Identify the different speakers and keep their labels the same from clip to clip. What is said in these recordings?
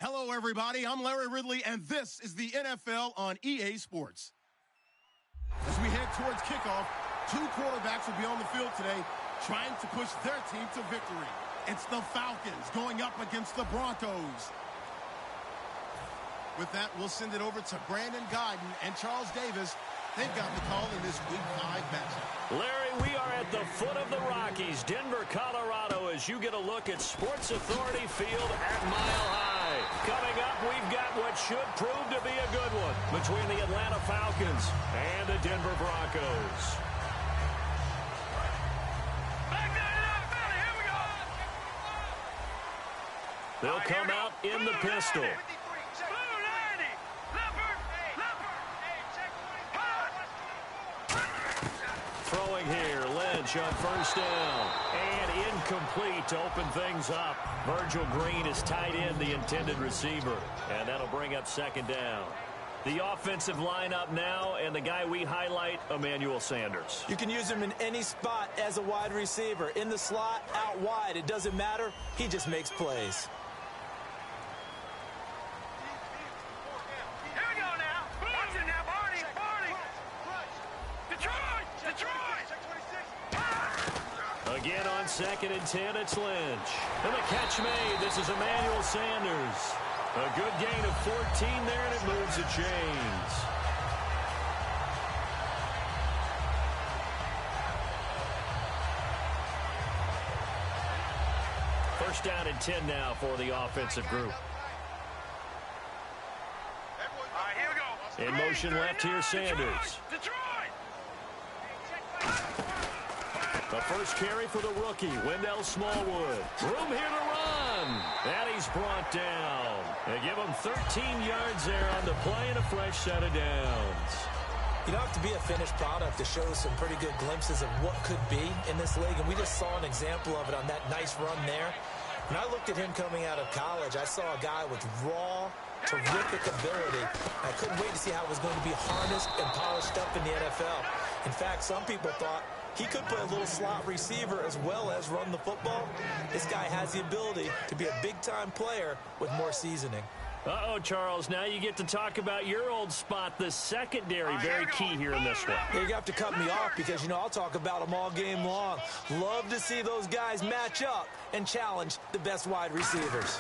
Speaker 1: Hello, everybody. I'm Larry Ridley, and this is the NFL on EA Sports. As we head towards kickoff, two quarterbacks will be on the field today trying to push their team to victory. It's the Falcons going up against the Broncos. With that, we'll send it over to Brandon Guyton and Charles Davis. They've got the call in this Week 5 matchup.
Speaker 2: Larry, we are at the foot of the Rockies, Denver, Colorado, as you get a look at Sports Authority Field at Mile High. Coming up, we've got what should prove to be a good one between the Atlanta Falcons and the Denver Broncos. They'll come out in the pistol. Throwing here, Lynch on first down. And incomplete to open things up. Virgil Green is tight end, the intended receiver. And that'll bring up second down. The offensive lineup now, and the guy we highlight, Emmanuel Sanders.
Speaker 3: You can use him in any spot as a wide receiver. In the slot, out wide, it doesn't matter. He just makes plays.
Speaker 2: Again on 2nd and 10, it's Lynch. And the catch made. This is Emmanuel Sanders. A good gain of 14 there, and it moves the chains. First down and 10 now for the offensive group. In motion left here, Sanders. The first carry for the rookie, Wendell Smallwood. Room here to run. And he's brought down. They give him 13 yards there on the play and a fresh set of downs.
Speaker 3: You don't have to be a finished product to show some pretty good glimpses of what could be in this league, and we just saw an example of it on that nice run there. When I looked at him coming out of college, I saw a guy with raw, terrific ability. I couldn't wait to see how it was going to be harnessed and polished up in the NFL. In fact, some people thought he could play a little slot receiver as well as run the football. This guy has the ability to be a big-time player with more seasoning.
Speaker 2: Uh-oh, Charles, now you get to talk about your old spot, the secondary. Very key here in this one.
Speaker 3: You're going to have to cut me off because, you know, I'll talk about them all game long. Love to see those guys match up and challenge the best wide receivers.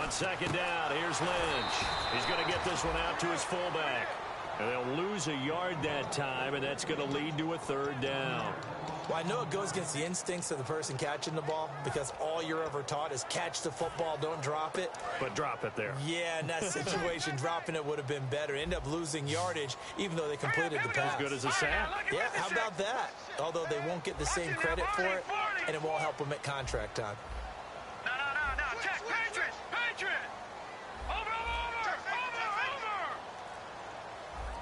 Speaker 2: On second down, here's Lynch. He's going to get this one out to his fullback. And they'll lose a yard that time, and that's going to lead to a third down.
Speaker 3: Well, I know it goes against the instincts of the person catching the ball because all you're ever taught is catch the football, don't drop it.
Speaker 2: But drop it there.
Speaker 3: Yeah, in that situation, dropping it would have been better. End up losing yardage, even though they completed the pass.
Speaker 2: As good as a sack.
Speaker 3: Yeah, how about that? Although they won't get the same credit for it, and it won't help them at contract time.
Speaker 4: No. Check. Patriot. Over.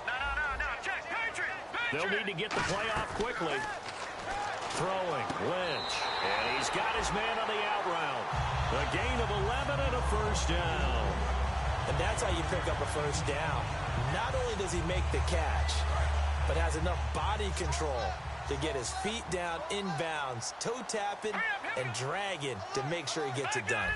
Speaker 4: No. Check. Patriot.
Speaker 2: They'll need to get the play off quickly. Throwing, Lynch. And he's got his man on the out route. A gain of 11 and a first down.
Speaker 3: And that's how you pick up a first down. Not only does he make the catch, but has enough body control to get his feet down inbounds, toe tapping and dragging to make sure he gets it done.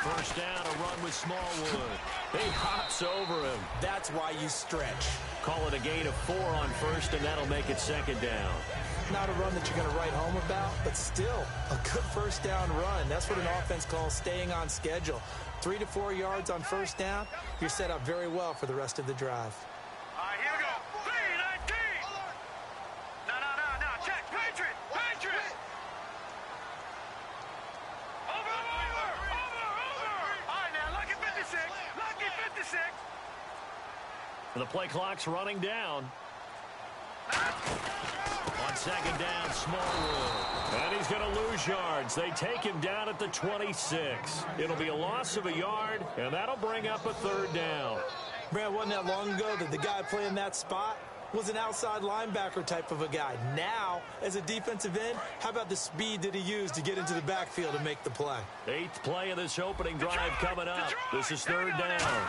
Speaker 2: First down, a run with Smallwood. He hops over him.
Speaker 3: That's why you stretch.
Speaker 2: Call it a gain of 4 on first, and that'll make it second down.
Speaker 3: Not a run that you're going to write home about, but still a good first down run. That's what an offense calls staying on schedule. 3 to 4 yards on first down, you're set up very well for the rest of the drive.
Speaker 4: All right, here we go. 3-19. No. Check. Patriot. Over. All right, now, lucky 56.
Speaker 2: The play clock's running down. On second down, Smallwood. And he's going to lose yards. They take him down at the 26. It'll be a loss of a yard, and that'll bring up a third down.
Speaker 3: Brad, wasn't that long ago that the guy playing that spot was an outside linebacker type of a guy. Now, as a defensive end, how about the speed that he used to get into the backfield and make the play?
Speaker 2: 8th play of this opening drive coming up. This is third down.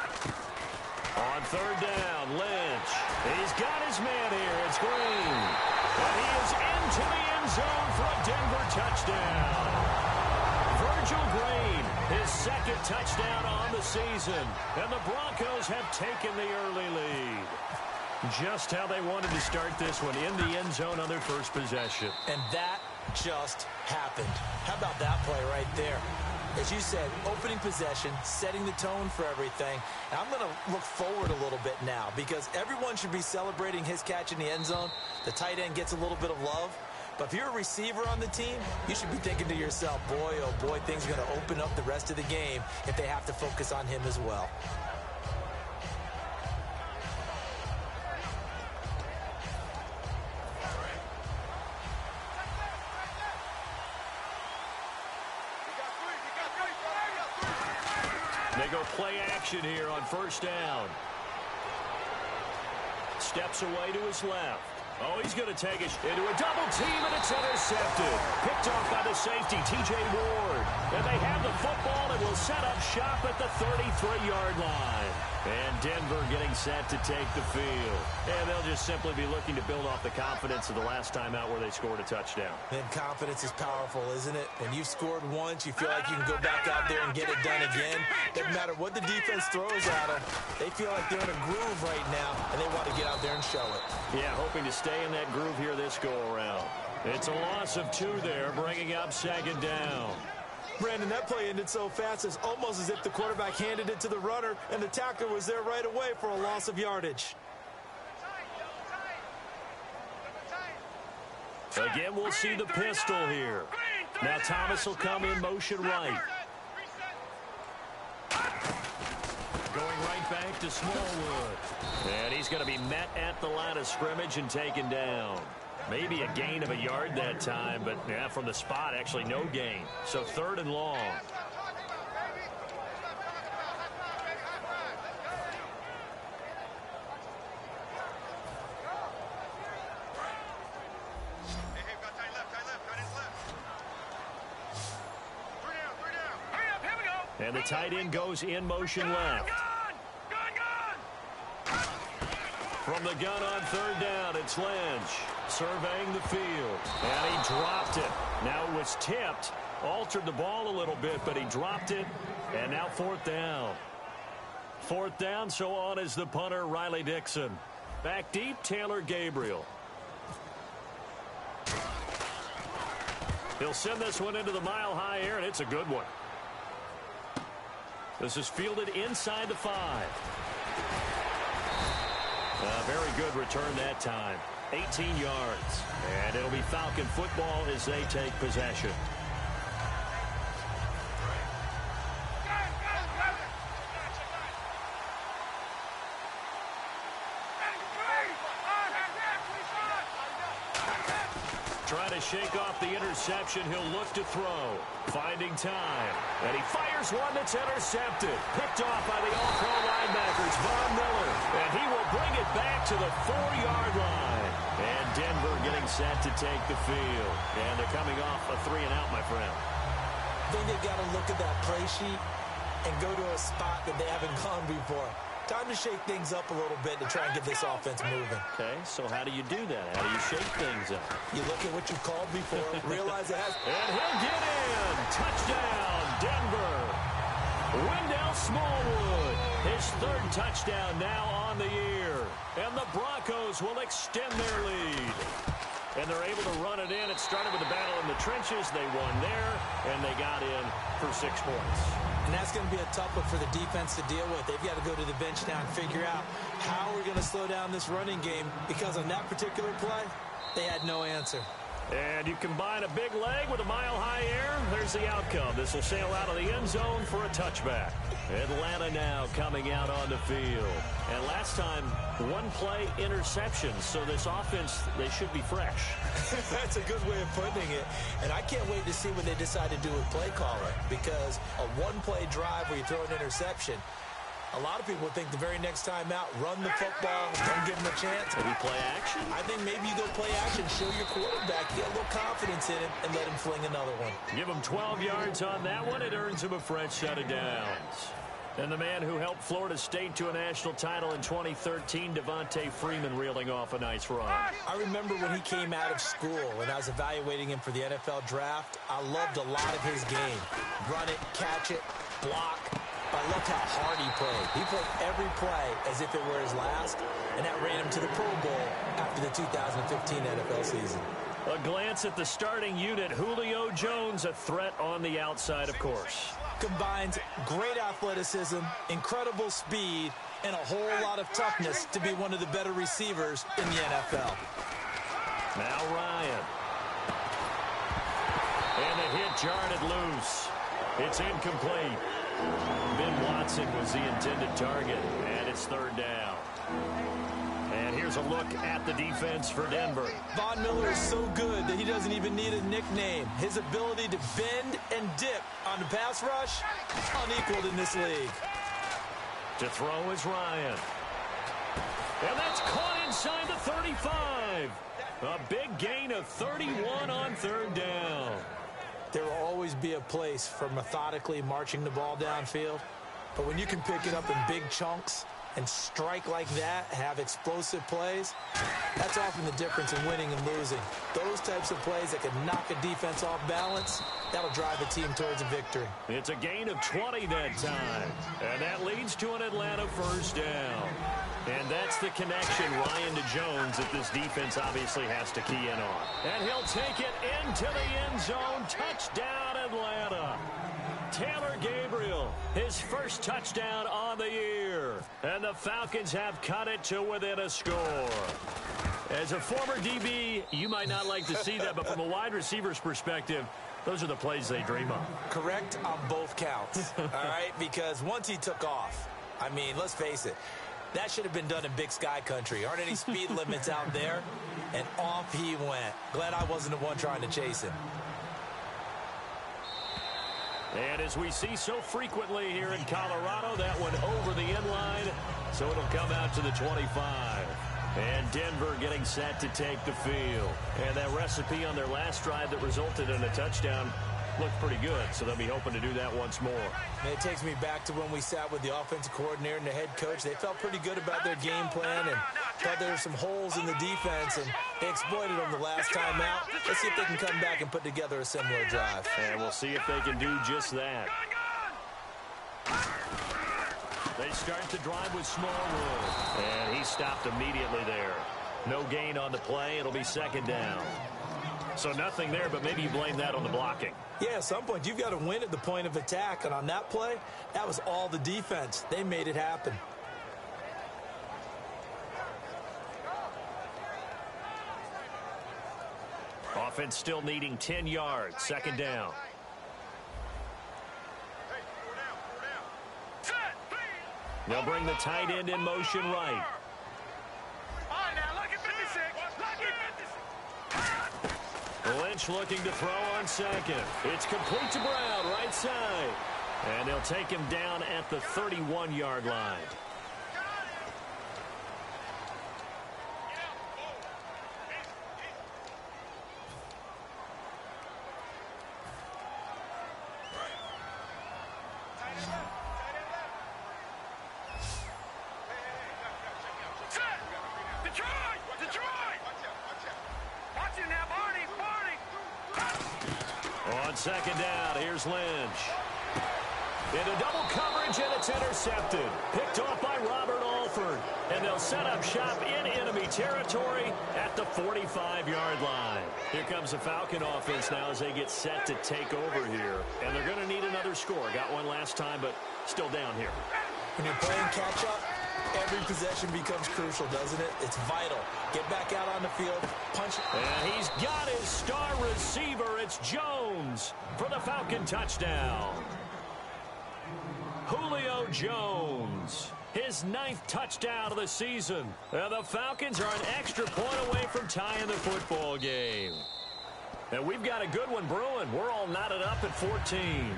Speaker 2: On third down, Lynch. He's got his man here. It's Green. And he is into the end zone for a Denver touchdown. Virgil Green, his second touchdown on the season. And the Broncos have taken the early lead. Just how they wanted to start this one, in the end zone on their first possession.
Speaker 3: And that just happened. How about that play right there? As you said, opening possession, setting the tone for everything. And I'm going to look forward a little bit now because everyone should be celebrating his catch in the end zone. The tight end gets a little bit of love. But if you're a receiver on the team, you should be thinking to yourself, boy, oh boy, things are going to open up the rest of the game if they have to focus on him as well.
Speaker 2: They go play action here on first down. Steps away to his left. Oh, he's going to take it into a double team, and it's intercepted. Picked off by the safety, T.J. Ward. And they have the football and will set up shop at the 33-yard line. And Denver getting set to take the field. And they'll just simply be looking to build off the confidence of the last time out where they scored a touchdown.
Speaker 3: And confidence is powerful, isn't it? When you've scored once, you feel like you can go back out there and get it done again. Doesn't matter what the defense throws at them. They feel like they're in a groove right now, and they want to get out there and show it.
Speaker 2: Yeah, hoping to stay in that groove here this go-around. It's a loss of 2 there, bringing up second down.
Speaker 3: Brandon, that play ended so fast, it's almost as if the quarterback handed it to the runner, and the tackler was there right away for a loss of yardage.
Speaker 2: Again, we'll see the pistol here. Now Thomas will come in motion right. Going right back to Smallwood. And he's going to be met at the line of scrimmage and taken down. Maybe a gain of a yard that time, but yeah, from the spot, actually no gain. So 3rd and long. And the tight end goes in motion left. From the gun on 3rd down, it's Lynch surveying the field. And he dropped it. Now it was tipped. Altered the ball a little bit, but he dropped it. And now 4th down. 4th down, so on is the punter, Riley Dixon. Back deep, Taylor Gabriel. He'll send this one into the mile-high air, and it's a good one. This is fielded inside the 5. Very good return that time. 18 yards. And it'll be Falcon football as they take possession. Trying to shake off the interception. He'll look to throw. Finding time. And he fires one that's intercepted. Picked off by the All-Pro linebackers, Von Miller. And he will bring it back to the 4-yard line. And Denver getting set to take the field. And they're coming off a 3-and-out, my friend.
Speaker 3: I think they've got to look at that play sheet and go to a spot that they haven't gone before. Time to shake things up a little bit to try and get this offense moving.
Speaker 2: Okay, so how do you do that? How do you shake things up?
Speaker 3: You look at what you called before, realize it has...
Speaker 2: And he'll get in! Touchdown, Denver! Wendell Smallwood, his 3rd touchdown now on the year. And the Broncos will extend their lead. And they're able to run it in. It started with a battle in the trenches. They won there, and they got in for 6 points.
Speaker 3: And that's going to be a tough one for the defense to deal with. They've got to go to the bench now and figure out how we're going to slow down this running game, because on that particular play, they had no answer.
Speaker 2: And you combine a big leg with a mile-high air, there's the outcome. This will sail out of the end zone for a touchback. Atlanta now coming out on the field. And last time, 1-play interceptions. So this offense, they should be fresh.
Speaker 3: That's a good way of putting it. And I can't wait to see what they decide to do with play calling, because a 1-play drive where you throw an interception, a lot of people think the very next time out, run the football, don't give them a chance.
Speaker 2: Maybe play action?
Speaker 3: I think maybe you go play action, show your quarterback, get a little confidence in him, and let him fling another one.
Speaker 2: Give him 12 yards on that one. It earns him a fresh set of downs. And the man who helped Florida State to a national title in 2013, Devontae Freeman, reeling off a nice run.
Speaker 3: I remember when he came out of school and I was evaluating him for the NFL draft. I loved a lot of his game. Run it, catch it, block. I loved how hard he played. He played every play as if it were his last, and that ran him to the Pro Bowl after the 2015 NFL season.
Speaker 2: A glance at the starting unit. Julio Jones, a threat on the outside, of course.
Speaker 3: Combines great athleticism, incredible speed, and a whole lot of toughness to be one of the better receivers in the NFL.
Speaker 2: Now Ryan. And the hit jarred it loose. It's incomplete. Ben Watson was the intended target, and it's third down. And here's a look at the defense for Denver.
Speaker 3: Von Miller is so good that he doesn't even need a nickname. His ability to bend and dip on the pass rush, unequaled in this league.
Speaker 2: To throw is Ryan. And that's caught inside the 35. A big gain of 31 on third down.
Speaker 3: There will always be a place for methodically marching the ball downfield. But when you can pick it up in big chunks and strike like that, have explosive plays, that's often the difference in winning and losing. Those types of plays that can knock a defense off balance, that'll drive a team towards a victory.
Speaker 2: It's a gain of 20 that time. And that leads to an Atlanta first down. And that's the connection, Ryan to Jones, that this defense obviously has to key in on. And he'll take it into the end zone. Touchdown, Atlanta. Taylor Gabriel, his first touchdown on the year. And the Falcons have cut it to within a score. As a former DB, you might not like to see that, but from a wide receiver's perspective, those are the plays they dream of.
Speaker 3: Correct on both counts, all right? Because once he took off, I mean, let's face it, that should have been done in Big Sky country. Aren't any speed limits out there? And off he went. Glad I wasn't the one trying to chase him.
Speaker 2: And as we see so frequently here in Colorado, that one over the end line, so it'll come out to the 25. And Denver getting set to take the field. And that recipe on their last drive that resulted in a touchdown looked pretty good, so they'll be hoping to do that once more.
Speaker 3: And it takes me back to when we sat with the offensive coordinator and the head coach. They felt pretty good about their game plan and thought there were some holes in the defense, and they exploited them the last time out. Let's see if they can come back and put together a similar drive.
Speaker 2: And we'll see if they can do just that. They start the drive with Smallwood. And he stopped immediately there. No gain on the play. It'll be second down. So nothing there, but maybe you blame that on the blocking.
Speaker 3: Yeah, at some point, you've got to win at the point of attack. And on that play, that was all the defense. They made it happen.
Speaker 2: Offense still needing 10 yards. Second down. They'll bring the tight end in motion right. Lynch looking to throw on second. It's complete to Brown, right side. And they'll take him down at the 31-yard line. On second down, here's Lynch. Into double coverage, and it's intercepted. Picked off by Robert Alford. And they'll set up shop in enemy territory at the 45-yard line. Here comes the Falcon offense now as they get set to take over here. And they're going to need another score. Got one last time, but still down here.
Speaker 3: When you're playing catch-up, every possession becomes crucial, doesn't it? It's vital. Get back out on the field, punch.
Speaker 2: And he's got his star receiver. It's Jones for the Falcon touchdown. Julio Jones, his 9th touchdown of the season. And the Falcons are an extra point away from tying the football game. And we've got a good one brewing. We're all knotted up at 14.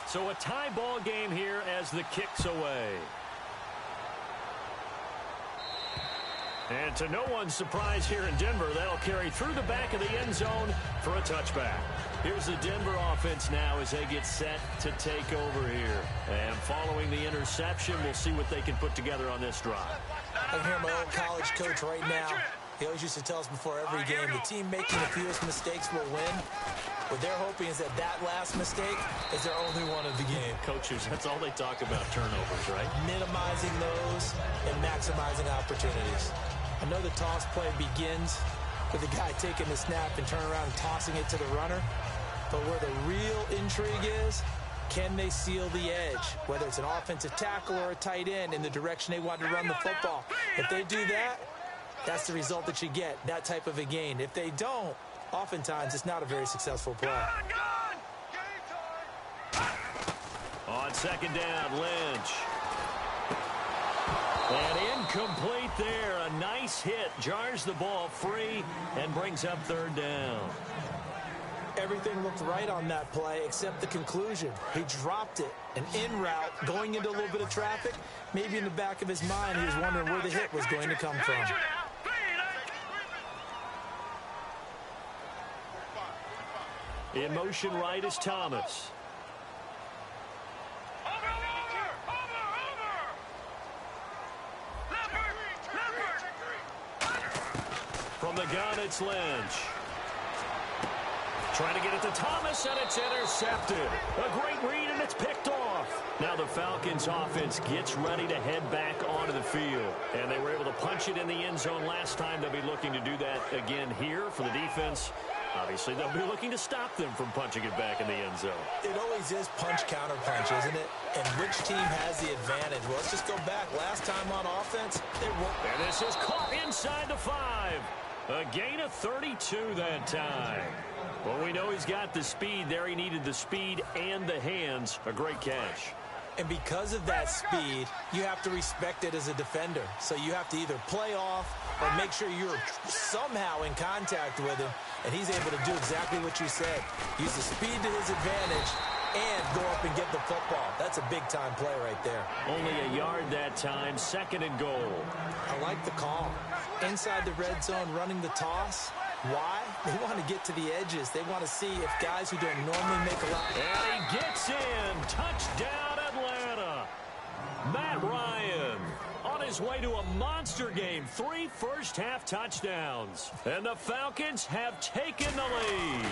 Speaker 2: So a tie ball game here as the kick's away. And to no one's surprise here in Denver, that'll carry through the back of the end zone for a touchback. Here's the Denver offense now as they get set to take over here. And following the interception, we'll see what they can put together on this drive.
Speaker 3: I can hear my old college coach right now. He always used to tell us before every game, the team making the fewest mistakes will win. What they're hoping is that last mistake is their only one of the game.
Speaker 2: Coaches, that's all they talk about, turnovers, right?
Speaker 3: Minimizing those and maximizing opportunities. I know the toss play begins with the guy taking the snap and turning around and tossing it to the runner. But where the real intrigue is, can they seal the edge? Whether it's an offensive tackle or a tight end in the direction they want to run the football. If they do that, that's the result that you get, that type of a gain. If they don't, oftentimes it's not a very successful play.
Speaker 2: On second down, Lynch. And incomplete there. A nice hit. Jars the ball free and brings up third down.
Speaker 3: Everything looked right on that play except the conclusion. He dropped it. An in route going into a little bit of traffic. Maybe in the back of his mind he was wondering where the hit was going to come from.
Speaker 2: In motion right is Thomas. From the gun, it's Lynch. Trying to get it to Thomas, and it's intercepted. A great read, and it's picked off. Now the Falcons offense gets ready to head back onto the field. And they were able to punch it in the end zone last time. They'll be looking to do that again here for the defense. Obviously, they'll be looking to stop them from punching it back in the end zone.
Speaker 3: It always is punch-counter-punch, isn't it? And which team has the advantage? Well, let's just go back. Last time on offense, they were...
Speaker 2: And this is caught inside the 5. A gain of 32 that time. Well, we know he's got the speed there. He needed the speed and the hands. A great catch.
Speaker 3: And because of that speed, you have to respect it as a defender. So you have to either play off or make sure you're somehow in contact with him. And he's able to do exactly what you said. Use the speed to his advantage and go up and get the football. That's a big-time play right there.
Speaker 2: Only a yard that time, second and goal.
Speaker 3: I like the call. Inside the red zone, running the toss. Why? They want to get to the edges. They want to see if guys who don't normally make a lot...
Speaker 2: And he gets in. Touchdown, Atlanta. Matt Ryan on his way to a monster game. 3 first-half touchdowns. And the Falcons have taken the lead.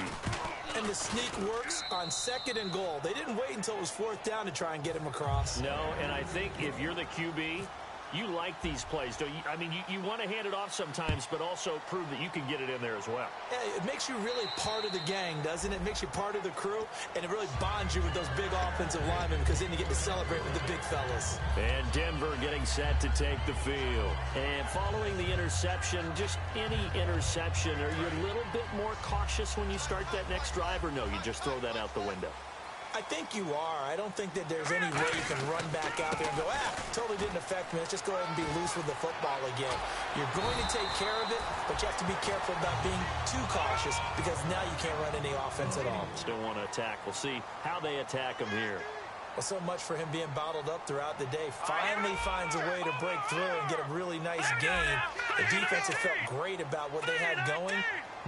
Speaker 3: And the sneak works on second and goal. They didn't wait until it was fourth down to try and get him across.
Speaker 2: No, and I think if you're the QB... you like these plays, don't you? I mean, you want to hand it off sometimes, but also prove that you can get it in there as well.
Speaker 3: Yeah, it makes you really part of the gang, doesn't it? It makes you part of the crew, and it really bonds you with those big offensive linemen because then you get to celebrate with the big fellas.
Speaker 2: And Denver getting set to take the field. And following the interception, just any interception, are you a little bit more cautious when you start that next drive, or no, you just throw that out the window?
Speaker 3: I think you are. I don't think that there's any way you can run back out there and go, totally didn't affect me. Let's just go ahead and be loose with the football again. You're going to take care of it, but you have to be careful about being too cautious because now you can't run any offense at all.
Speaker 2: Still want to attack. We'll see how they attack him here.
Speaker 3: Well, so much for him being bottled up throughout the day. Finally finds a way to break through and get a really nice gain. The defense had felt great about what they had going.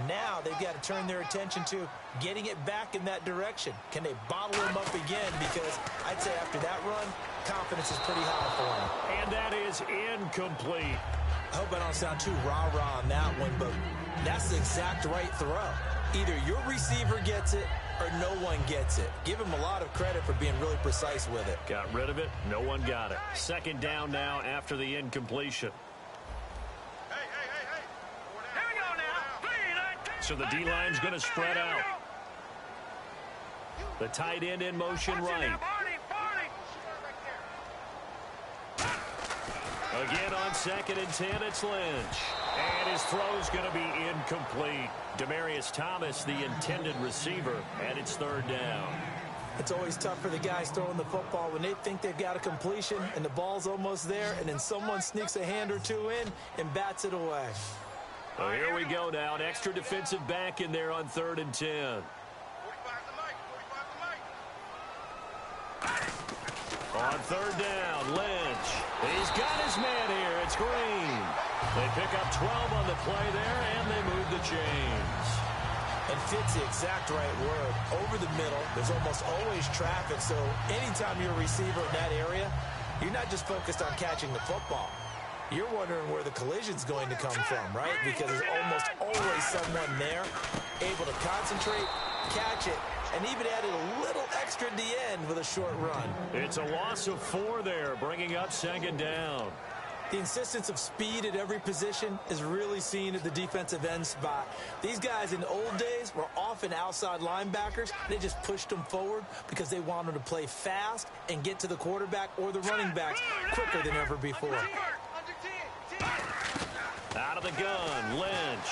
Speaker 3: Now they've got to turn their attention to getting it back in that direction. Can they bottle him up again? Because I'd say after that run, confidence is pretty high for him.
Speaker 2: And that is incomplete.
Speaker 3: I hope I don't sound too rah-rah on that one, but that's the exact right throw. Either your receiver gets it or no one gets it. Give him a lot of credit for being really precise with it.
Speaker 2: Got rid of it. No one got it. Second down now after the incompletion. So the D-line's going to spread out. The tight end in motion right. Again on second and 10, it's Lynch. And his throw's going to be incomplete. Demaryius Thomas, the intended receiver, and it's third down.
Speaker 3: It's always tough for the guys throwing the football when they think they've got a completion and the ball's almost there, and then someone sneaks a hand or two in and bats it away.
Speaker 2: Well, here we go now. An extra defensive back in there on third and 10. On third down, Lynch. He's got his man here. It's Green. They pick up 12 on the play there, and they move the chains.
Speaker 3: And fits the exact right word. Over the middle, there's almost always traffic, so anytime you're a receiver in that area, you're not just focused on catching the football. You're wondering where the collision's going to come from, right? Because there's almost always someone there able to concentrate, catch it, and even added a little extra at the end with a short run.
Speaker 2: It's a loss of 4 there, bringing up second down.
Speaker 3: The insistence of speed at every position is really seen at the defensive end spot. These guys in the old days were often outside linebackers. They just pushed them forward because they wanted to play fast and get to the quarterback or the running backs quicker than ever before.
Speaker 2: Out of the gun, Lynch.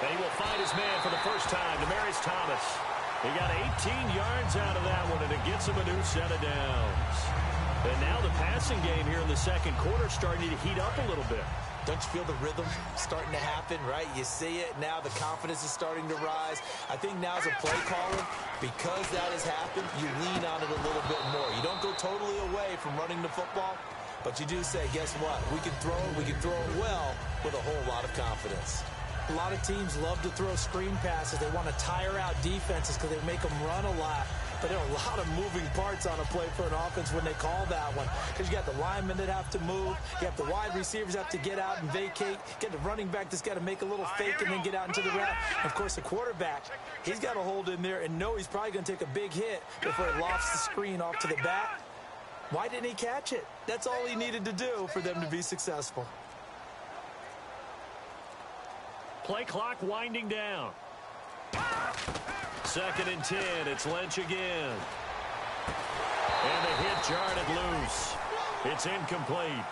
Speaker 2: And he will find his man for the first time, Demaryius Thomas. He got 18 yards out of that one, and it gets him a new set of downs. And now the passing game here in the second quarter is starting to heat up a little bit.
Speaker 3: Don't you feel the rhythm starting to happen, right? You see it. Now the confidence is starting to rise. I think now as a play caller, because that has happened, you lean on it a little bit more. You don't go totally away from running the football, but you do say, guess what? We can throw it well with a whole lot of confidence. A lot of teams love to throw screen passes. They want to tire out defenses because they make them run a lot. But there are a lot of moving parts on a play for an offense when they call that one. Because you got the linemen that have to move. You have the wide receivers have to get out and vacate. You got the running back that's got to make a little fake and then get out into the route. And of course, the quarterback, he's got to hold in there and know he's probably going to take a big hit before he lofts the screen off to the back. Why didn't he catch it? That's all he needed to do for them to be successful.
Speaker 2: Play clock winding down. 2nd and 10. It's Lynch again. And the hit jarred it loose. It's incomplete.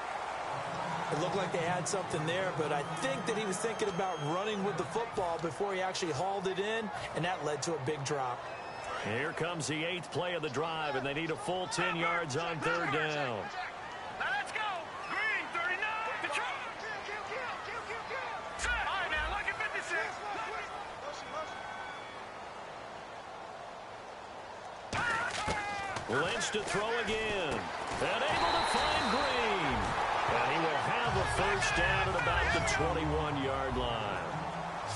Speaker 3: It looked like they had something there, but I think that he was thinking about running with the football before he actually hauled it in, and that led to a big drop.
Speaker 2: Here comes the 8th play of the drive, and they need a full 10 yards on 3rd down.
Speaker 4: Now let's go. Green, 39. Control. Set. All right, now, look at 56.
Speaker 2: Lynch to throw again. And able to find Green. And he will have a first down at about the 21-yard line.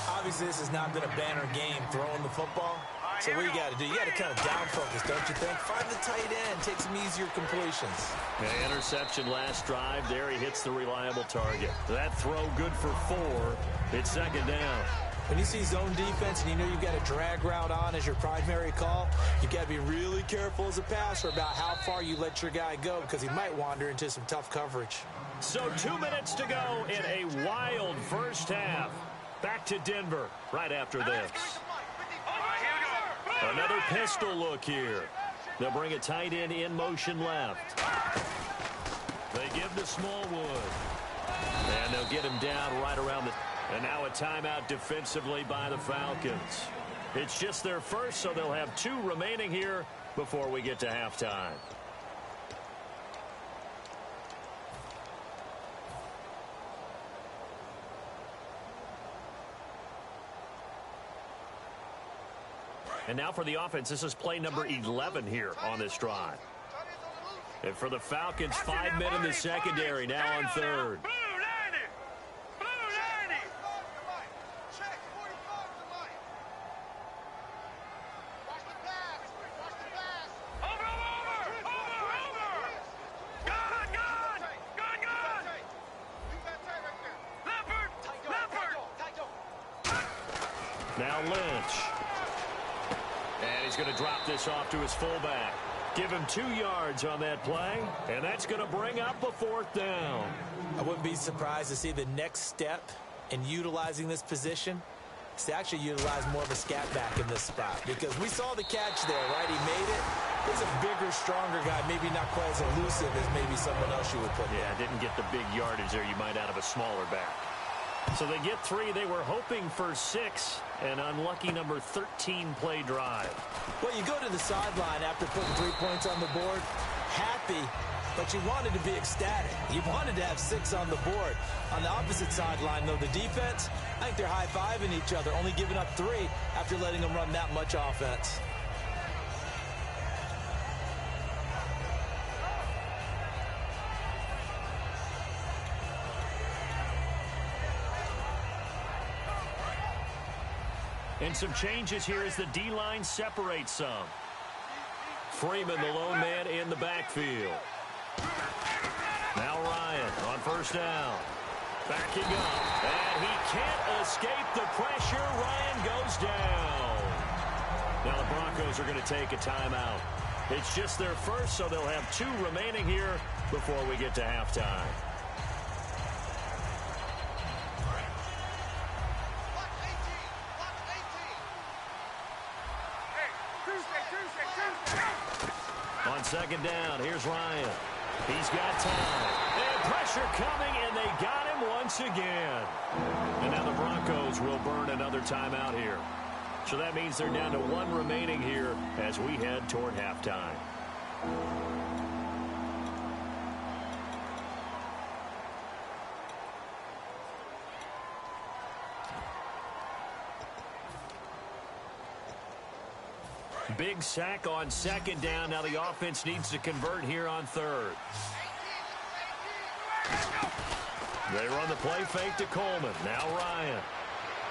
Speaker 3: Obviously, this has not been a banner game throwing the football. So what you got to do, you got to kind of down focus, don't you think? Find the tight end, take some easier completions.
Speaker 2: An interception last drive. There he hits the reliable target. That throw good for 4. It's 2nd down.
Speaker 3: When you see zone defense and you know you've got a drag route on as your primary call, you've got to be really careful as a passer about how far you let your guy go because he might wander into some tough coverage.
Speaker 2: So 2 minutes to go in a wild first half. Back to Denver right after this. Another pistol look here. They'll bring a tight end in motion left. They give to Smallwood. And they'll get him down right around the... And now a timeout defensively by the Falcons. It's just their first, so they'll have 2 remaining here before we get to halftime. And now for the offense, this is play number 11 here on this drive. And for the Falcons, 5 men in the secondary now on 3rd. Now Lynch. And he's going to drop this off to his fullback. Give him 2 yards on that play, and that's going to bring up a 4th down.
Speaker 3: I wouldn't be surprised to see the next step in utilizing this position is to actually utilize more of a scat back in this spot. Because we saw the catch there, right? He made it. He's a bigger, stronger guy, maybe not quite as elusive as maybe someone else you would put there.
Speaker 2: Yeah, didn't get the big yardage there you might out of a smaller back. So they get 3. They were hoping for 6. An unlucky number 13 play drive.
Speaker 3: Well, you go to the sideline after putting 3 points on the board, happy, but you wanted to be ecstatic. You wanted to have 6 on the board. On the opposite sideline, though, the defense, I think they're high-fiving each other, only giving up 3 after letting them run that much offense.
Speaker 2: And some changes here as the D-line separates some. Freeman, the lone man in the backfield. Now Ryan on first down. Backing up. And he can't escape the pressure. Ryan goes down. Now the Broncos are going to take a timeout. It's just their first, so they'll have 2 remaining here before we get to halftime. On second down, here's Ryan. He's got time. And pressure coming, and they got him once again. And now the Broncos will burn another timeout here. So that means they're down to 1 remaining here as we head toward halftime. Big sack on second down. Now the offense needs to convert here on third. They run the play fake to Coleman. Now Ryan.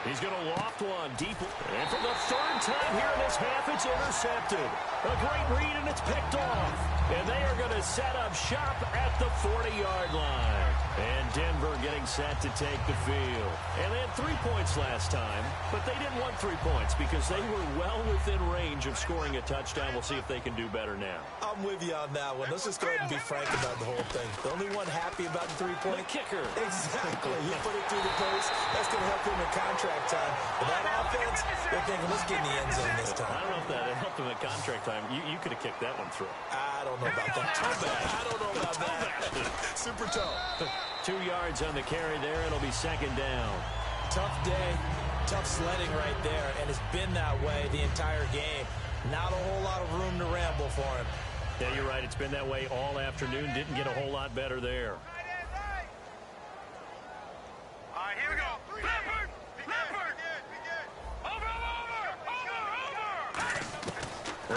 Speaker 2: He's going to loft one deep. And for the 3rd time here in this half, it's intercepted. A great read, and it's picked off. And they are going to set up shop at the 40-yard line. And Denver getting set to take the field. And they had 3 points last time, but they didn't want 3 points because they were well within range of scoring a touchdown. We'll see if they can do better now.
Speaker 3: I'm with you on that one. Let's just go ahead and be frank about the whole thing. The only one happy about the 3-point?
Speaker 2: The kicker.
Speaker 3: Exactly. You put it through the post. That's going to help him in contract time. But that offense, they're thinking, let's get in the end zone this time.
Speaker 2: I don't know if that helped him at contract time. You could have kicked that one through.
Speaker 3: I don't know about that. I don't know about that. Super tough.
Speaker 2: 2 yards on the carry there. It'll be second down.
Speaker 3: Tough day, tough sledding right there, and it's been that way the entire game. Not a whole lot of room to ramble for him.
Speaker 2: Yeah, you're right. It's been that way all afternoon. Didn't get a whole lot better there.
Speaker 4: All right, here we go. Leopard! Leopard! Over!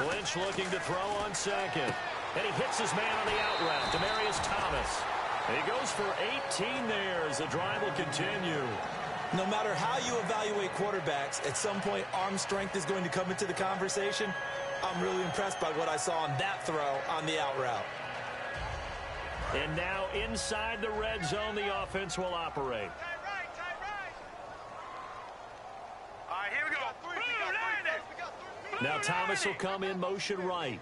Speaker 2: Lynch looking to throw on second. And he hits his man on the out route, Demaryius Thomas. And he goes for 18 there as the drive will continue.
Speaker 3: No matter how you evaluate quarterbacks, at some point arm strength is going to come into the conversation. I'm really impressed by what I saw on that throw on the out route.
Speaker 2: And now inside the red zone, the offense will operate.
Speaker 4: All right, here we go.
Speaker 2: Now Thomas will come in motion right.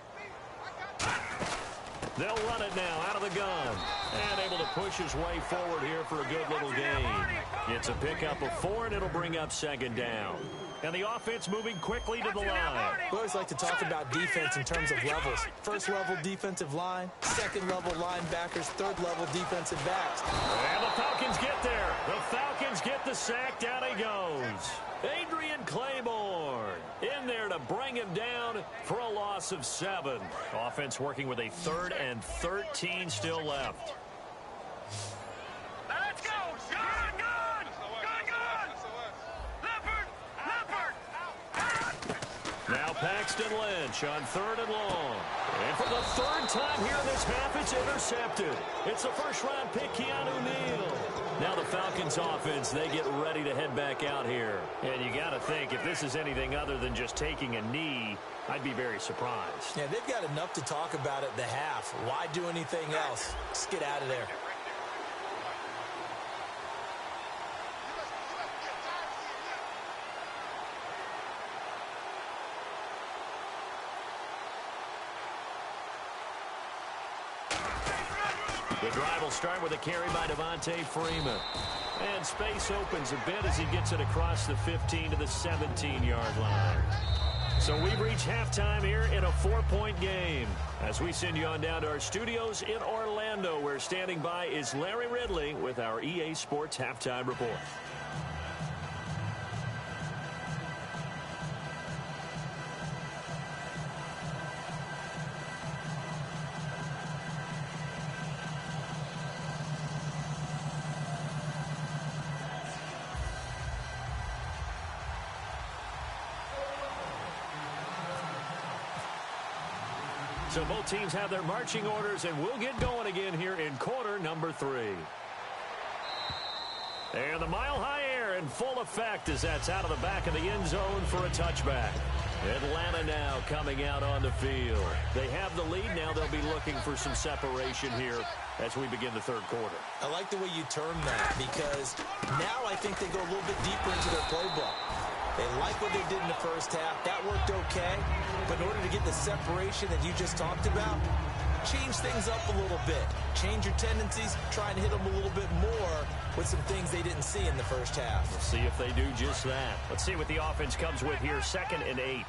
Speaker 2: They'll run it now out of the gun. And able to push his way forward here for a good little gain. It's a pickup of 4, and it'll bring up second down. And the offense moving quickly to the line.
Speaker 3: We always like to talk about defense in terms of levels. First level defensive line, second level linebackers, third level defensive backs.
Speaker 2: And the Falcons get there. The Falcons get the sack. Down he goes. Adrian Claiborne in there to bring him down for a loss of 7. Offense working with a 3rd and 13 still left.
Speaker 4: Let's go. Gun, gun. Gun, gun. Leopard. Leopard.
Speaker 2: Now Paxton Lynch on 3rd and long. And for the 3rd time here in this half, it's intercepted. It's a first-round pick, Keanu Neal. Now the Falcons offense, they get ready to head back out here. And you got to think, if this is anything other than just taking a knee, I'd be very surprised.
Speaker 3: Yeah, they've got enough to talk about at the half. Why do anything else? Just get out of there.
Speaker 2: The drive will start with a carry by Devontae Freeman. And space opens a bit as he gets it across the 15 to the 17-yard line. So we've reached halftime here in a 4-point game. As we send you on down to our studios in Orlando, where standing by is Larry Ridley with our EA Sports Halftime Report. So both teams have their marching orders, and we'll get going again here in quarter number 3. And the mile-high air in full effect as that's out of the back of the end zone for a touchback. Atlanta now coming out on the field. They have the lead. Now they'll be looking for some separation here as we begin the third quarter.
Speaker 3: I like the way you term that because now I think they go a little bit deeper into their playbook. They like what they did in the first half. That worked okay. But in order to get the separation that you just talked about, change things up a little bit. Change your tendencies. Try and hit them a little bit more with some things they didn't see in the first half.
Speaker 2: We'll see if they do just that. Let's see what the offense comes with here. 2nd and 8.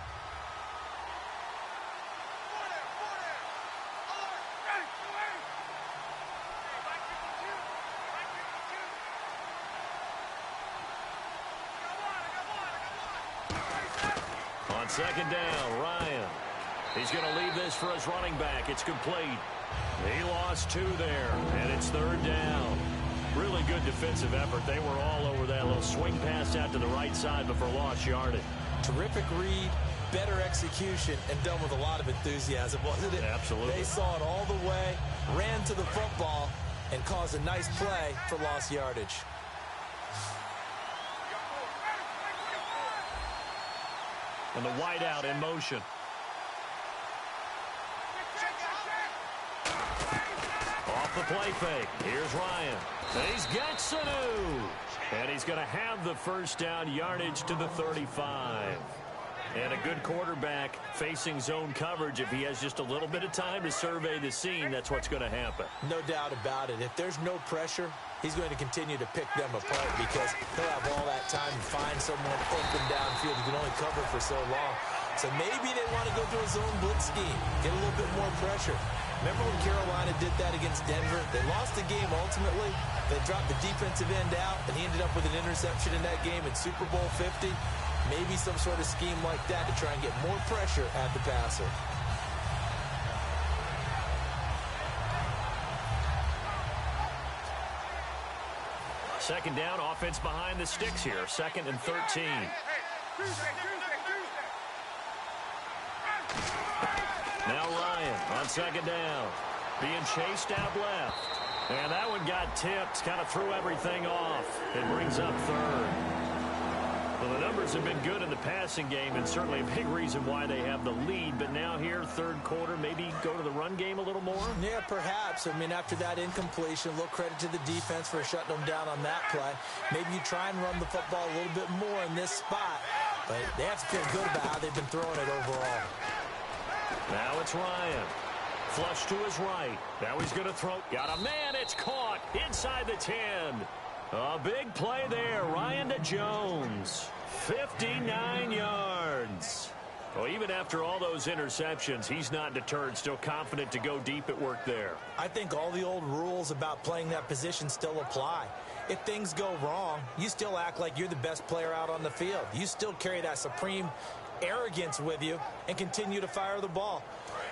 Speaker 2: On 2nd down, Ryan. He's going to leave this for his running back. It's complete. He lost 2 there, and it's 3rd down. Really good defensive effort. They were all over that little swing pass out to the right side before lost yardage.
Speaker 3: Terrific read, better execution, and done with a lot of enthusiasm, wasn't it?
Speaker 2: Absolutely.
Speaker 3: They saw it all the way, ran to the football, and caused a nice play for lost yardage.
Speaker 2: And the wideout in motion. Off the play fake. Here's Ryan. He's got Sanu. And he's going to have the first down, yardage to the 35. And a good quarterback facing zone coverage. If he has just a little bit of time to survey the scene, that's what's going to happen.
Speaker 3: No doubt about it. If there's no pressure, he's going to continue to pick them apart because he'll have all that time to find someone open downfield who can only cover for so long. So maybe they want to go to a zone blitz scheme, get a little bit more pressure. Remember when Carolina did that against Denver? They lost the game ultimately. They dropped the defensive end out, and he ended up with an interception in that game in Super Bowl 50. Maybe some sort of scheme like that to try and get more pressure at the passer.
Speaker 2: Second down, offense behind the sticks here. 2nd and 13. Now Ryan on 2nd down. Being chased out left. And that one got tipped. Kind of threw everything off. It brings up 3rd. Well, the numbers have been good in the passing game, and certainly a big reason why they have the lead. But now here, 3rd quarter, maybe go to the run game a little more?
Speaker 3: Yeah, perhaps. I mean, after that incompletion, a little credit to the defense for shutting them down on that play. Maybe you try and run the football a little bit more in this spot. But they have to feel good about how they've been throwing it overall.
Speaker 2: Now it's Ryan. Flush to his right. Now he's going to throw. Got a man. It's caught inside the 10. A big play there. Ryan to Jones. 59 yards. Well, even after all those interceptions, he's not deterred. Still confident to go deep at work there.
Speaker 3: I think all the old rules about playing that position still apply. If things go wrong, you still act like you're the best player out on the field. You still carry that supreme arrogance with you and continue to fire the ball.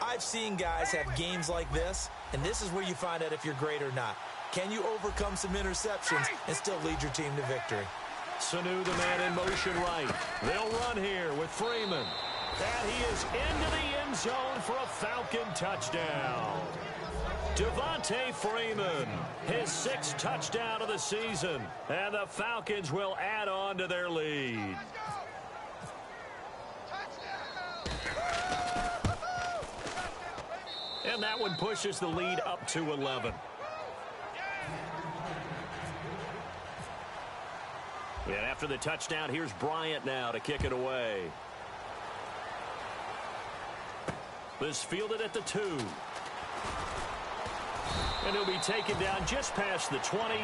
Speaker 3: I've seen guys have games like this, and this is where you find out if you're great or not. Can you overcome some interceptions and still lead your team to victory?
Speaker 2: Sanu, the man in motion right. They'll run here with Freeman. And he is into the end zone for a Falcon touchdown. Devontae Freeman, his 6th touchdown of the season. And the Falcons will add on to their lead. And that one pushes the lead up to 11. And after the touchdown, here's Bryant now to kick it away. This fielded at the 2. And he'll be taken down just past the 20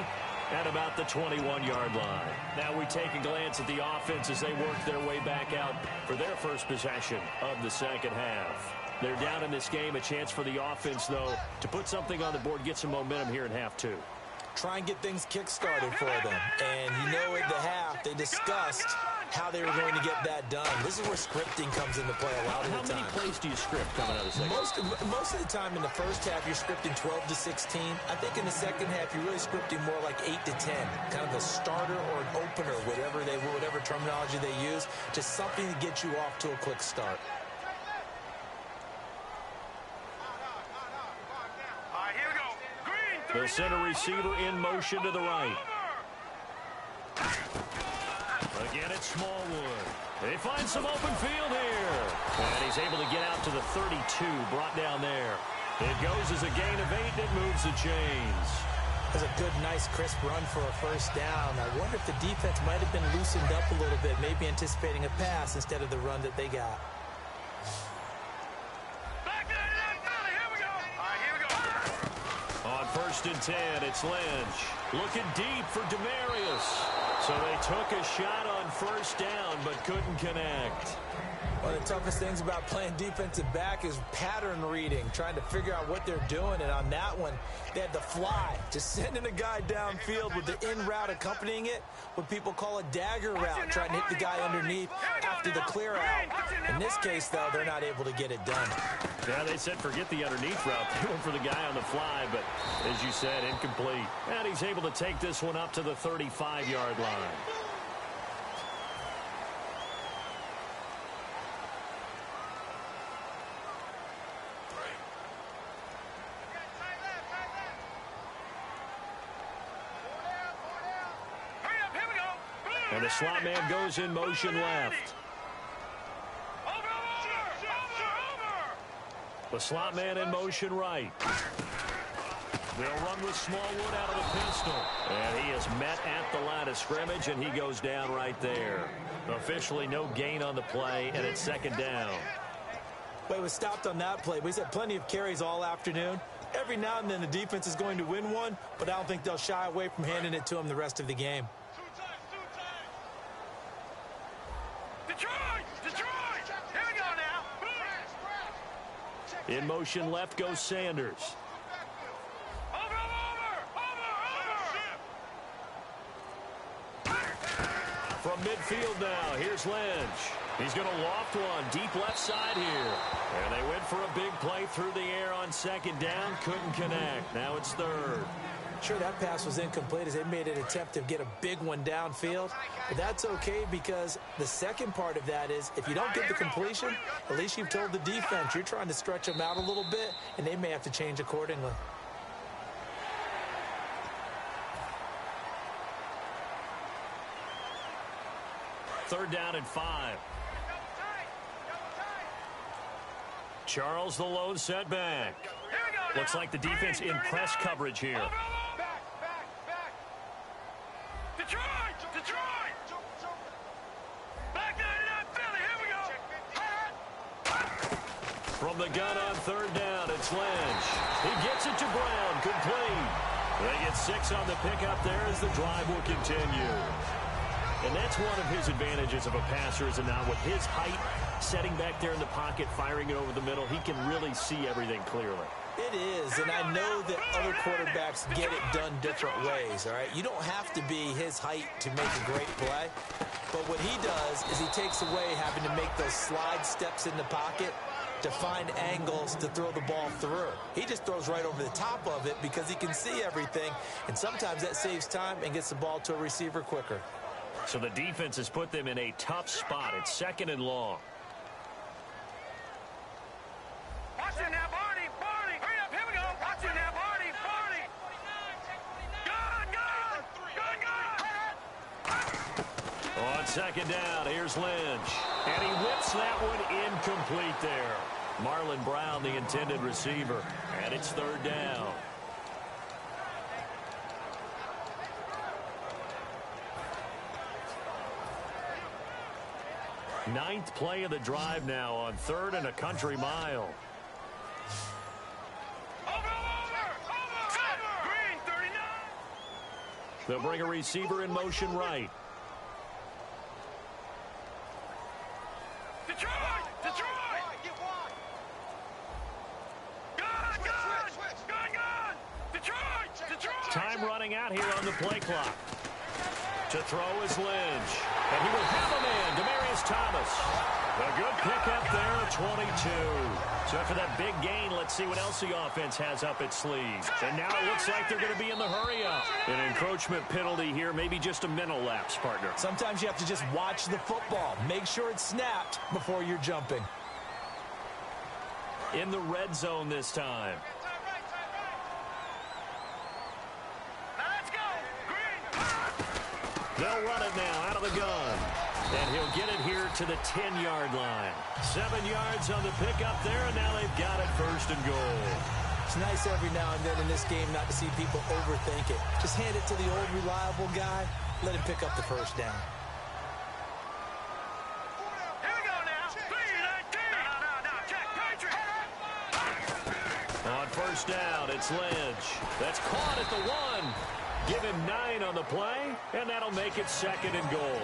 Speaker 2: at about the 21-yard line. Now we take a glance at the offense as they work their way back out for their first possession of the second half. They're down in this game. A chance for the offense, though, to put something on the board, get some momentum here in half 2.
Speaker 3: Try and get things kick-started for them. And you know at the half, they discussed how they were going to get that done. This is where scripting comes into play a lot of the time.
Speaker 2: How many plays do you script coming out of the second?
Speaker 3: Most of the time in the first half, you're scripting 12 to 16. I think in the second half, you're really scripting more like 8 to 10. Kind of a starter or an opener, whatever terminology they use, just something to get you off to a quick start.
Speaker 2: The center receiver in motion to the right. it's Smallwood. They find some open field here. And he's able to get out to the 32, brought down there. It goes as a gain of 8, and it moves the chains.
Speaker 3: That's a good, nice, crisp run for a first down. I wonder if the defense might have been loosened up a little bit, maybe anticipating a pass instead of the run that they got.
Speaker 4: Back to that belly. Here we go. All right, here we go.
Speaker 2: On 1st and 10, it's Lynch. Looking deep for Demarius. So they took a shot on 1st down, but couldn't connect.
Speaker 3: One of the toughest things about playing defensive back is pattern reading, trying to figure out what they're doing. And on that one, they had the fly, just sending a guy downfield with the in route accompanying it, what people call a dagger route, trying to hit the guy underneath after the clear out. In this case, though, they're not able to get it done.
Speaker 2: Yeah, they said forget the underneath route. They went for the guy on the fly, but as you said, incomplete. And he's able to take this one up to the 35-yard line. And the slot man goes in motion left. The slot man in motion right. They'll run with Smallwood out of the pistol. And he is met at the line of scrimmage, and he goes down right there. Officially no gain on the play, and it's 2nd down.
Speaker 3: But it was stopped on that play. He's had plenty of carries all afternoon. Every now and then the defense is going to win one, but I don't think they'll shy away from handing it to him the rest of the game.
Speaker 2: In motion left goes Sanders. From midfield now, here's Lynch. He's going to loft one deep left side here. And they went for a big play through the air on 2nd down. Couldn't connect. Now it's 3rd.
Speaker 3: Sure, that pass was incomplete as they made an attempt to get a big one downfield. But that's okay because the second part of that is if you don't get the completion, at least you've told the defense you're trying to stretch them out a little bit, and they may have to change accordingly.
Speaker 2: Third down and 5. Charles the lone setback. Looks like the defense in press coverage here. From the gun on 3rd down, it's Lynch. He gets it to Brown, complete. They get 6 on the pickup there as the drive will continue. And that's one of his advantages of a passer, is now with his height, setting back there in the pocket, firing it over the middle, he can really see everything clearly.
Speaker 3: It is, and I know that other quarterbacks get it done different ways, all right? You don't have to be his height to make a great play, but what he does is he takes away having to make those slide steps in the pocket to find angles to throw the ball through. He just throws right over the top of it because he can see everything, and sometimes that saves time and gets the ball to a receiver quicker.
Speaker 2: So the defense has put them in a tough spot. It's 2nd and long.
Speaker 4: Watch it now, Barney. Hurry up, here we go. Watch it now, Barney. Gun.
Speaker 2: On 2nd down, here's Lynch. And he whips that one incomplete there. Marlon Brown, the intended receiver. And it's 3rd down. Ninth play of the drive now on 3rd and a country mile.
Speaker 4: Green, 39.
Speaker 2: They'll bring a receiver in motion right.
Speaker 4: Detroit. Gun. Detroit.
Speaker 2: Time running out here on the play clock. To throw is Lynch. And he will have a man, Demarius Thomas. A good pickup there, 22. So after that big gain, let's see what else the offense has up its sleeve. And now it looks like they're going to be in the hurry-up. An encroachment penalty here, maybe just a mental lapse, partner.
Speaker 3: Sometimes you have to just watch the football. Make sure it's snapped before you're jumping.
Speaker 2: In the red zone this time.
Speaker 4: Now let's go. Green.
Speaker 2: They'll run it now out of the gun. And he'll get it here to the 10-yard line. 7 yards on the pickup there, and now they've got it first and goal.
Speaker 3: It's nice every now and then in this game not to see people overthink it. Just hand it to the old reliable guy. Let him pick up the first down.
Speaker 4: Here we go now. 3-19. No, check. Patrick.
Speaker 2: On first down, it's Lynch. That's caught at the 1. Give him 9 on the play, and that'll make it second and goal.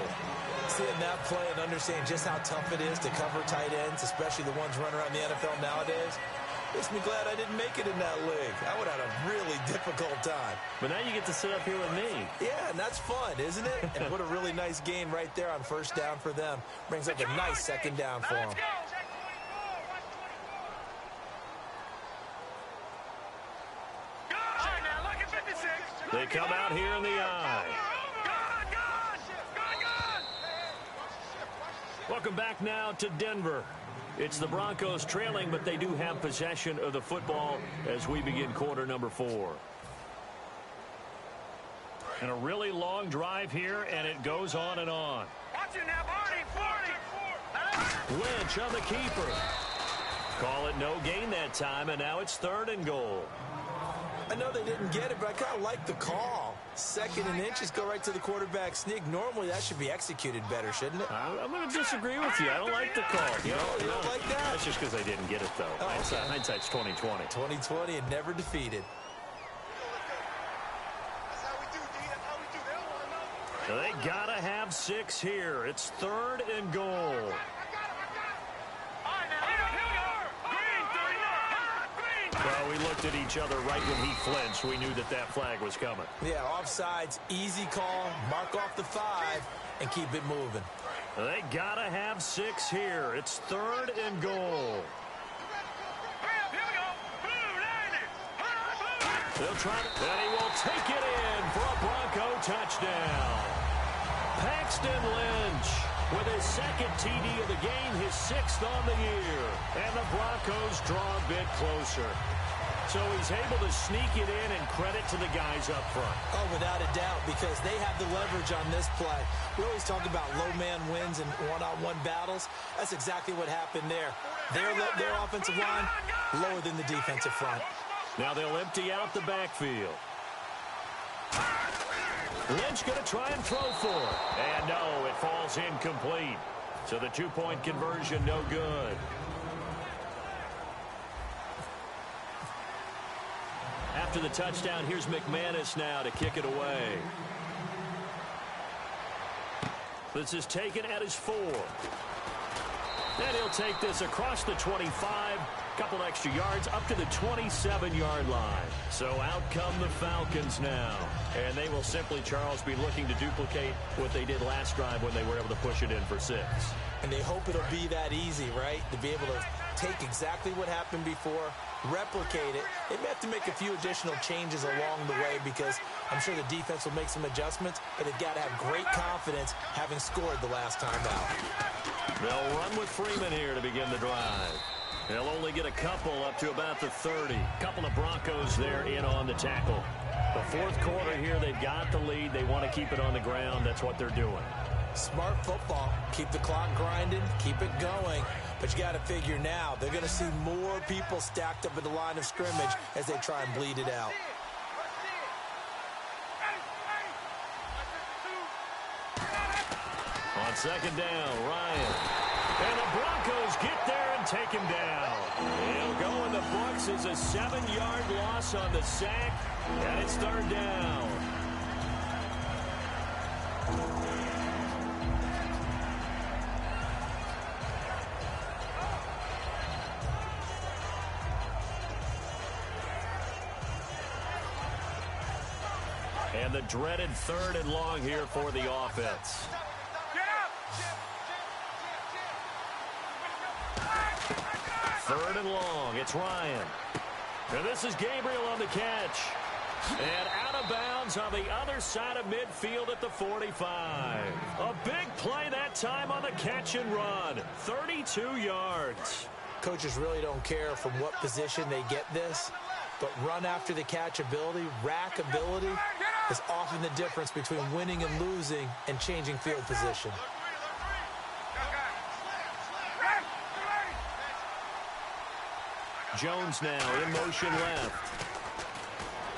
Speaker 3: Seeing that play and understanding just how tough it is to cover tight ends, especially the ones running around the NFL nowadays, makes me glad I didn't make it in that league. I would have had a really difficult time.
Speaker 2: But now you get to sit up here with me.
Speaker 3: Yeah, and that's fun, isn't it? And what a really nice gain right there on first down for them. Brings up a nice second down for them.
Speaker 2: They come out here in the eye. Welcome back now to Denver. It's the Broncos trailing, but they do have possession of the football as we begin quarter number 4. And a really long drive here, and it goes on and on.
Speaker 4: Watch it now, Barney.
Speaker 2: Lynch on the keeper. Call it no gain that time, and now it's 3rd and goal.
Speaker 3: I know they didn't get it, but I kind of like the call. 2nd and inches, go right to the quarterback sneak. Normally, that should be executed better, shouldn't it?
Speaker 2: I'm going to disagree with you. I don't like the call.
Speaker 3: You don't like that?
Speaker 2: That's just because they didn't get it, though.
Speaker 3: Oh, okay.
Speaker 2: Hindsight's 20/20.
Speaker 3: 2020 and never defeated.
Speaker 2: They got to have 6 here. It's 3rd and goal. Well, we looked at each other right when he flinched. We knew that that flag was coming.
Speaker 3: Yeah, offsides, easy call, mark off the 5, and keep it moving.
Speaker 2: They got to have 6 here. It's 3rd and goal. They'll try to, and he will take it in for a Bronco touchdown. Paxton Lynch with his 2nd TD of the game, his 6th on the year. And the Broncos draw a bit closer. So he's able to sneak it in, and credit to the guys up front.
Speaker 3: Oh, without a doubt, because they have the leverage on this play. We always talk about low man wins and one-on-one battles. That's exactly what happened there. Their offensive line lower than the defensive front.
Speaker 2: Now they'll empty out the backfield. Lynch going to try and throw for it. And no, it falls incomplete. So the 2-point conversion, no good. After the touchdown, here's McManus now to kick it away. This is taken at his 4. And he'll take this across the 25. Couple extra yards up to the 27-yard line. So out come the Falcons now. And they will simply, Charles, be looking to duplicate what they did last drive when they were able to push it in for 6.
Speaker 3: And they hope it'll be that easy, right? To be able to take exactly what happened before, replicate it. They may have to make a few additional changes along the way because I'm sure the defense will make some adjustments, but they've got to have great confidence having scored the last time out.
Speaker 2: They'll run with Freeman here to begin the drive. They'll only get a couple up to about the 30. Couple of Broncos there in on the tackle. The 4th quarter here, they've got the lead. They want to keep it on the ground. That's what they're doing.
Speaker 3: Smart football. Keep the clock grinding. Keep it going. But you got to figure now, they're going to see more people stacked up at the line of scrimmage as they try and bleed it out.
Speaker 2: On 2nd down, Ryan. And the Broncos get there and take him down. He'll go in the books as a 7-yard loss on the sack, and it's 3rd down. And the dreaded 3rd and long here for the offense. 3rd and long. It's Ryan. And this is Gabriel on the catch. And out of bounds on the other side of midfield at the 45. A big play that time on the catch and run. 32 yards.
Speaker 3: Coaches really don't care from what position they get this, but run after the catch ability, rack ability, is often the difference between winning and losing and changing field position.
Speaker 2: Jones now in motion left.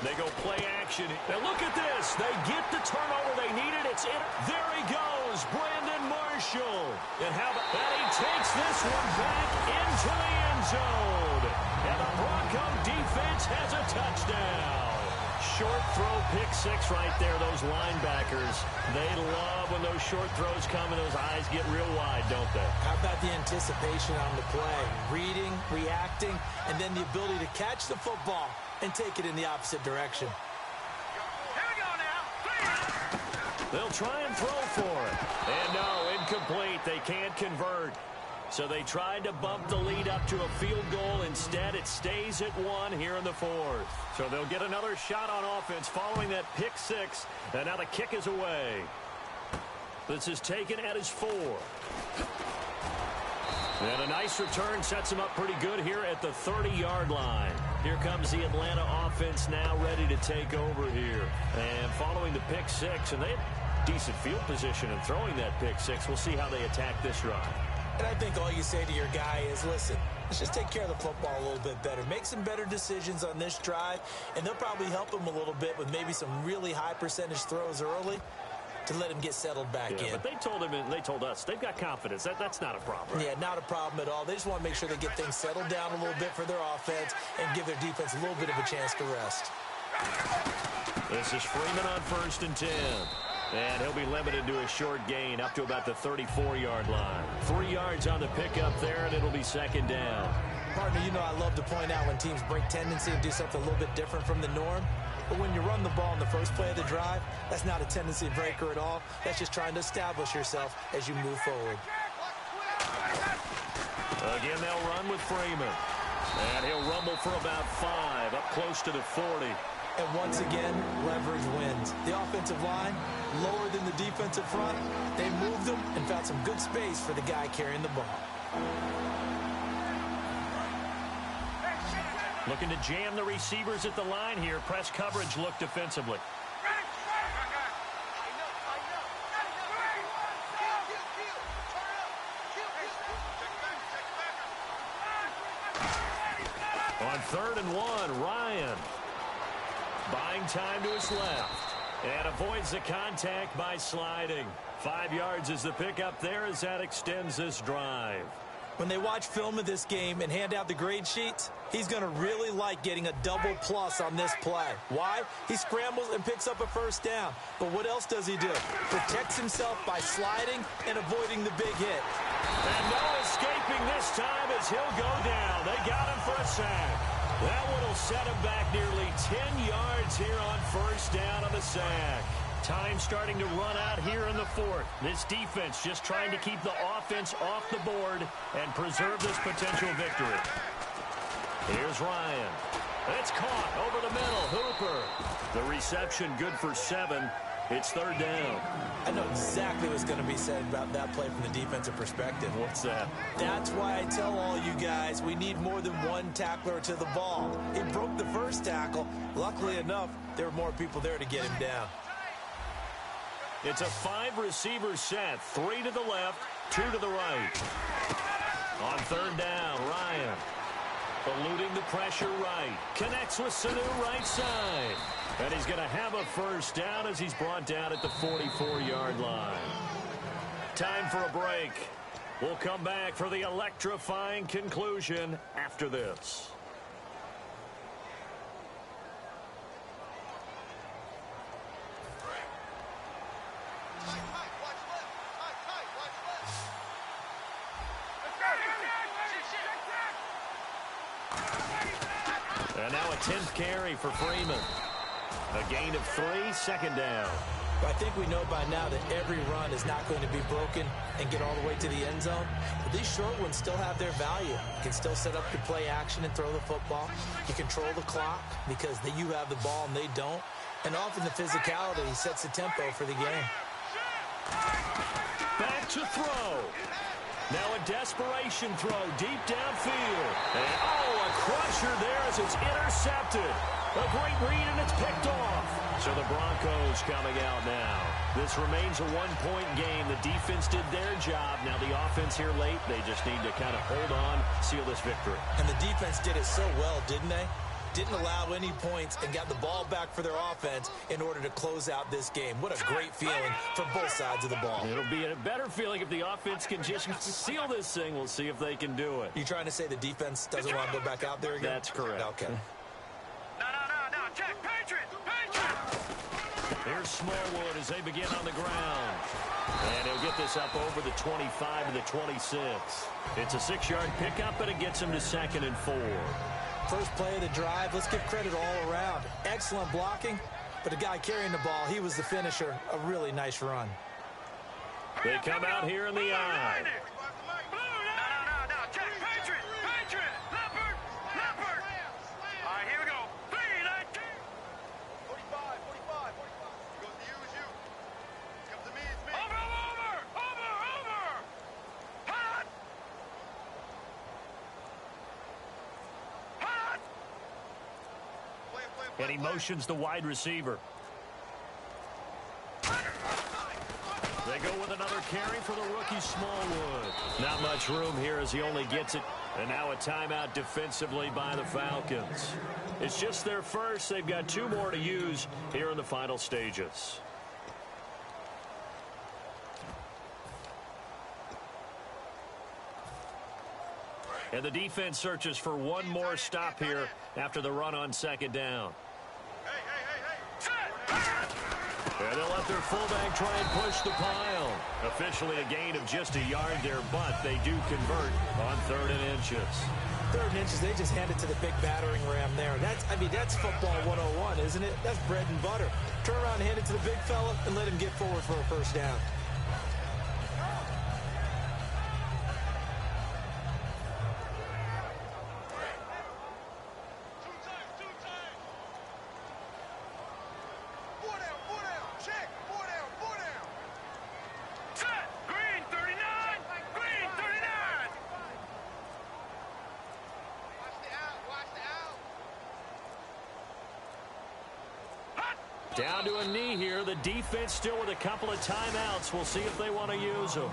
Speaker 2: They go play action. Now look at this. They get the turnover they needed. It's in. There he goes, Brandon Marshall. And how about that? He takes this one back into the end zone. And the Bronco defense has a touchdown. Short throw, pick six right there. Those linebackers, they love when those short throws come and those eyes get real wide, don't they?
Speaker 3: How about the anticipation on the play? Reading, reacting, and then the ability to catch the football and take it in the opposite direction.
Speaker 4: Here we go now.
Speaker 2: They'll try and throw for it. And no, incomplete. They can't convert. So they tried to bump the lead up to a field goal. Instead, it stays at 1 here in the fourth. So they'll get another shot on offense following that pick six. And now the kick is away. This is taken at his 4. And a nice return sets him up pretty good here at the 30-yard line. Here comes the Atlanta offense now ready to take over here. And following the pick six, and they have decent field position in throwing that pick six. We'll see how they attack this drive.
Speaker 3: And I think all you say to your guy is, listen, let's just take care of the football a little bit better. Make some better decisions on this drive, and they'll probably help him a little bit with maybe some really high percentage throws early to let him get settled back in.
Speaker 2: But they told him, and they told us, they've got confidence. That's not a problem.
Speaker 3: Yeah, not a problem at all. They just want to make sure they get things settled down a little bit for their offense and give their defense a little bit of a chance to rest.
Speaker 2: This is Freeman on 1st and 10. And he'll be limited to a short gain up to about the 34-yard line. 3 yards on the pickup there, and it'll be 2nd down.
Speaker 3: Partner, you know I love to point out when teams break tendency and do something a little bit different from the norm. But when you run the ball in the first play of the drive, that's not a tendency breaker at all. That's just trying to establish yourself as you move forward.
Speaker 2: Again, they'll run with Freeman. And he'll rumble for about 5, up close to the 40.
Speaker 3: And once again, leverage wins. The offensive line, lower than the defensive front. They moved them and found some good space for the guy carrying the ball.
Speaker 2: Looking to jam the receivers at the line here. Press coverage look defensively. On 3rd and 1, Ryan buying time to his left and avoids the contact by sliding. 5 yards is the pickup there as that extends this drive.
Speaker 3: When they watch film of this game and hand out the grade sheets, he's going to really like getting a double plus on this play. Why? He scrambles and picks up a 1st down. But what else does he do? Protects himself by sliding and avoiding the big hit.
Speaker 2: And no escaping this time as he'll go down. They got him for a sack. That one will set him back nearly 10 yards here on 1st down on the sack. Time starting to run out here in the 4th. This defense just trying to keep the offense off the board and preserve this potential victory. Here's Ryan. It's caught over the middle. Hooper. The reception good for 7. It's 3rd down.
Speaker 3: I know exactly what's going to be said about that play from the defensive perspective.
Speaker 2: What's that?
Speaker 3: That's why I tell all you guys we need more than one tackler to the ball. He broke the 1st tackle. Luckily enough, there were more people there to get him down.
Speaker 2: It's a 5-receiver set. 3 to the left, 2 to the right. On 3rd down, Ryan eluding the pressure right. Connects with Sanu right side. And he's going to have a 1st down as he's brought down at the 44-yard line. Time for a break. We'll come back for the electrifying conclusion after this. And now a 10th carry for Freeman. A gain of 3, 2nd down.
Speaker 3: I think we know by now that every run is not going to be broken and get all the way to the end zone. But these short ones still have their value. You can still set up your play action and throw the football. You control the clock because you have the ball and they don't. And often the physicality sets the tempo for the game.
Speaker 2: Back to throw. Now a desperation throw deep downfield. And, a crusher there as it's intercepted. A great read, and it's picked off. So the Broncos coming out now. This remains a one-point game. The defense did their job. Now the offense here late, they just need to kind of hold on, seal this victory.
Speaker 3: And the defense did it so well, didn't they? Didn't allow any points and got the ball back for their offense in order to close out this game. What a great feeling for both sides of the ball.
Speaker 2: It'll be a better feeling if the offense can just seal this thing. We'll see if they can do it.
Speaker 3: You trying to say the defense doesn't want to go back out there again?
Speaker 2: That's correct.
Speaker 3: Okay.
Speaker 4: No. Check. Patriot.
Speaker 2: Here's Smallwood as they begin on the ground. And he'll get this up over the 25 to the 26. It's a 6-yard pickup, but it gets him to 2nd and 4.
Speaker 3: First play of the drive, let's give credit all around. Excellent blocking, but the guy carrying the ball, he was the finisher. A really nice run.
Speaker 2: They come out here in the eye.
Speaker 4: No. Check. Patriot. Leopard. All right, here we go. 3-19.
Speaker 5: 45. Goes to you. Comes to me, it's me.
Speaker 4: Over. Hot.
Speaker 2: And he motions the wide receiver. They go with another carry for the rookie Smallwood. Not much room here as he only gets it. And now a timeout defensively by the Falcons. It's just their first. They've got 2 more to use here in the final stages. And the defense searches for one more stop here after the run on 2nd down. And they'll let their fullback try and push the pile. Officially a gain of just a yard there, but they do convert on 3rd and inches.
Speaker 3: 3rd and inches, they just hand it to the big battering ram there. That's football 101, isn't it? That's bread and butter. Turn around and hand it to the big fella and let him get forward for a first down.
Speaker 2: Down to a knee here. The defense still with a couple of timeouts. We'll see if they want to use them.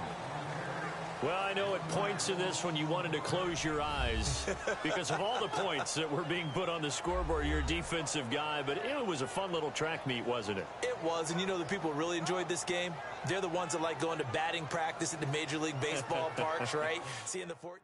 Speaker 2: Well, I know at points in this when you wanted to close your eyes because of all the points that were being put on the scoreboard. You're a defensive guy, but it was a fun little track meet, wasn't it?
Speaker 3: It was, and you know the people who really enjoyed this game? They're the ones that like going to batting practice at the Major League Baseball parks, right? Seeing the 14...